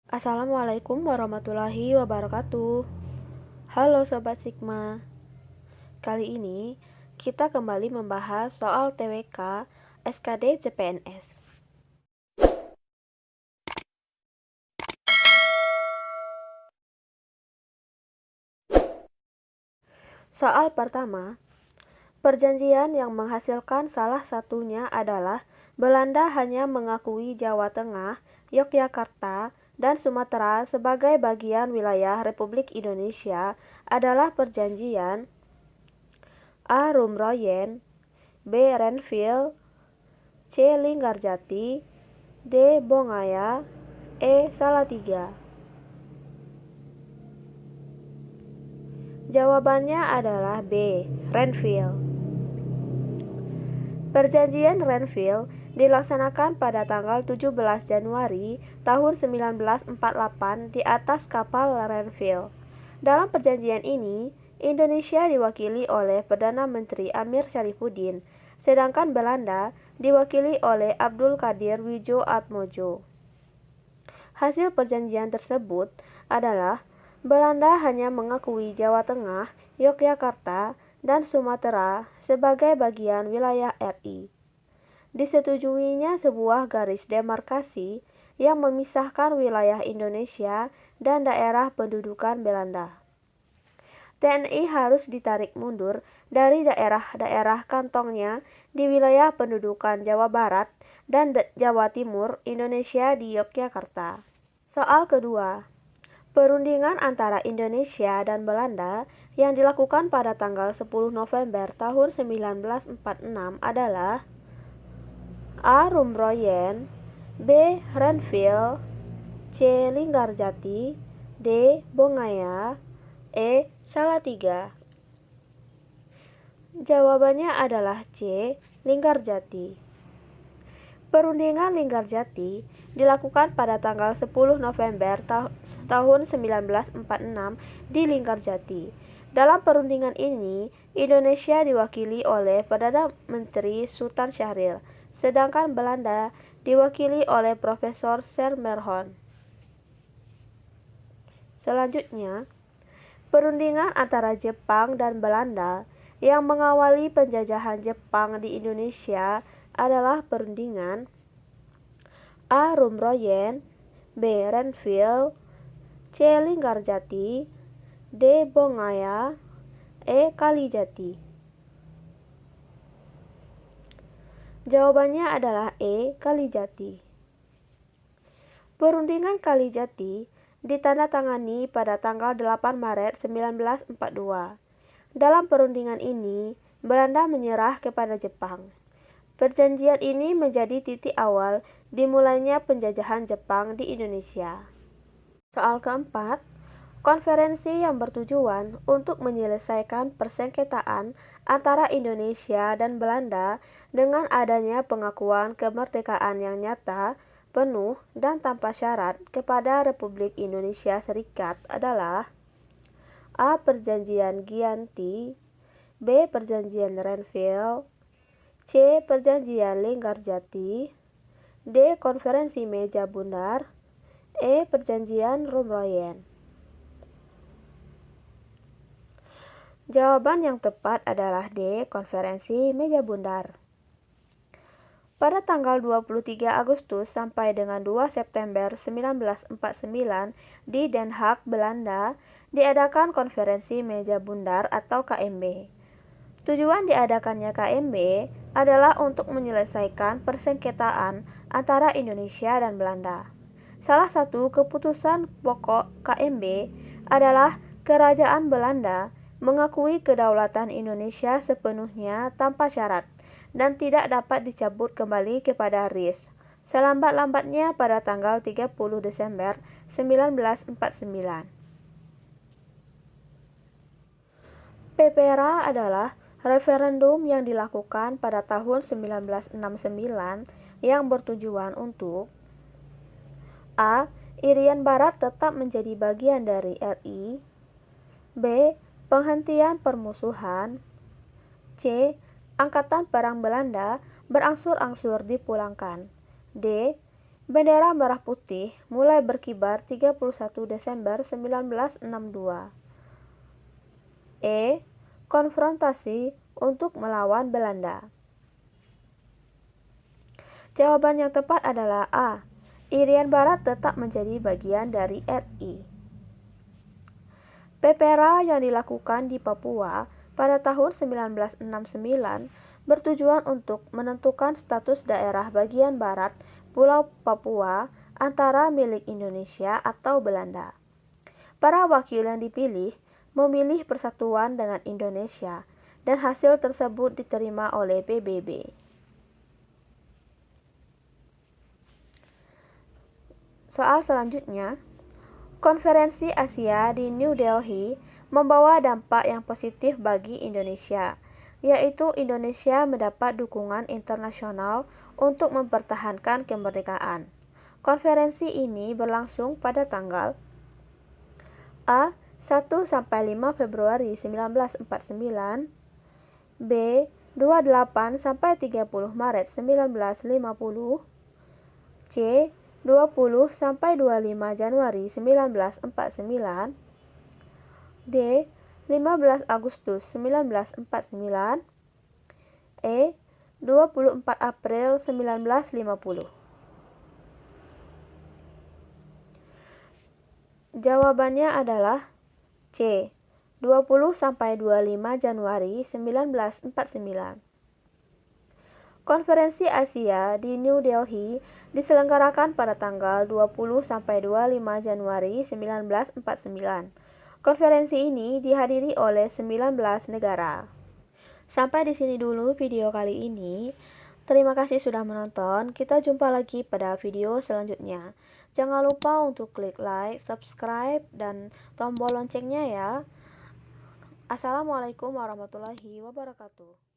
Assalamualaikum warahmatullahi wabarakatuh. Halo Sobat Sigma. Kali ini kita kembali membahas soal TWK SKD CPNS. Soal pertama, perjanjian yang menghasilkan salah satunya adalah Belanda hanya mengakui Jawa Tengah, Yogyakarta, dan Sumatera sebagai bagian wilayah Republik Indonesia adalah perjanjian A. Rumroyen, B. Renville, C. Linggarjati, D. Bongaya, E. Salatiga. Jawabannya adalah B. Renville. Perjanjian Renville dilaksanakan pada tanggal 17 Januari tahun 1948 di atas kapal Renville. Dalam perjanjian ini, Indonesia diwakili oleh Perdana Menteri Amir Syarifuddin, sedangkan Belanda diwakili oleh Abdul Qadir Widjoatmojo. Hasil perjanjian tersebut adalah Belanda hanya mengakui Jawa Tengah, Yogyakarta, dan Sumatera sebagai bagian wilayah RI. Disetujuinya sebuah garis demarkasi yang memisahkan wilayah Indonesia dan daerah pendudukan Belanda. TNI harus ditarik mundur dari daerah-daerah kantongnya di wilayah pendudukan Jawa Barat dan Jawa Timur Indonesia di Yogyakarta. Soal kedua, perundingan antara Indonesia dan Belanda yang dilakukan pada tanggal 10 November tahun 1946 adalah A. Rumroyen, B. Renville, C. Linggarjati, D. Bongaya, E. Salatiga. Jawabannya adalah C. Linggarjati. Perundingan Linggarjati dilakukan pada tanggal 10 November tahun 1946 di Linggarjati. Dalam perundingan ini, Indonesia diwakili oleh Perdana Menteri Sultan Syahrir, sedangkan Belanda diwakili oleh Profesor Sermerhon. Selanjutnya, perundingan antara Jepang dan Belanda yang mengawali penjajahan Jepang di Indonesia adalah perundingan A. Rumroyen, B. Renville, C. Linggarjati, D. Bongaya, E. Kalijati. Jawabannya adalah E. Kalijati. Perundingan Kalijati ditandatangani pada tanggal 8 Maret 1942. Dalam perundingan ini, Belanda menyerah kepada Jepang. Perjanjian ini menjadi titik awal dimulainya penjajahan Jepang di Indonesia. Soal keempat, konferensi yang bertujuan untuk menyelesaikan persengketaan antara Indonesia dan Belanda dengan adanya pengakuan kemerdekaan yang nyata, penuh, dan tanpa syarat kepada Republik Indonesia Serikat adalah A. Perjanjian Giyanti, B. Perjanjian Renville, C. Perjanjian Linggarjati, D. Konferensi Meja Bundar, E. Perjanjian Rumroyen. Jawaban yang tepat adalah D. Konferensi Meja Bundar. Pada tanggal 23 Agustus sampai dengan 2 September 1949 di Den Haag, Belanda, diadakan Konferensi Meja Bundar atau KMB. Tujuan diadakannya KMB adalah untuk menyelesaikan persengketaan antara Indonesia dan Belanda. Salah satu keputusan pokok KMB adalah Kerajaan Belanda mengakui kedaulatan Indonesia sepenuhnya tanpa syarat dan tidak dapat dicabut kembali kepada RIS selambat-lambatnya pada tanggal 30 Desember 1949. PPRA adalah referendum yang dilakukan pada tahun 1969 yang bertujuan untuk A. Irian Barat tetap menjadi bagian dari RI, B. Penghentian permusuhan, C. Angkatan perang Belanda berangsur-angsur dipulangkan, D. Bendera merah putih mulai berkibar 31 Desember 1962. E. Konfrontasi untuk melawan Belanda. Jawaban yang tepat adalah A. Irian Barat tetap menjadi bagian dari RI. Pepera yang dilakukan di Papua pada tahun 1969 bertujuan untuk menentukan status daerah bagian barat Pulau Papua antara milik Indonesia atau Belanda. Para wakil yang dipilih memilih persatuan dengan Indonesia dan hasil tersebut diterima oleh PBB. Soal selanjutnya, Konferensi Asia di New Delhi membawa dampak yang positif bagi Indonesia, yaitu Indonesia mendapat dukungan internasional untuk mempertahankan kemerdekaan. Konferensi ini berlangsung pada tanggal A. 1–5 Februari 1949, B. 28–30 Maret 1950, C. 20–25 Januari 1949, D. 15 Agustus 1949, E. 24 April 1950. Jawabannya adalah C. 20–25 Januari 1949. Konferensi Asia di New Delhi diselenggarakan pada tanggal 20–25 Januari 1949. Konferensi ini dihadiri oleh 19 negara. Sampai di sini dulu video kali ini. Terima kasih sudah menonton. Kita jumpa lagi pada video selanjutnya. Jangan lupa untuk klik like, subscribe, dan tombol loncengnya ya. Assalamualaikum warahmatullahi wabarakatuh.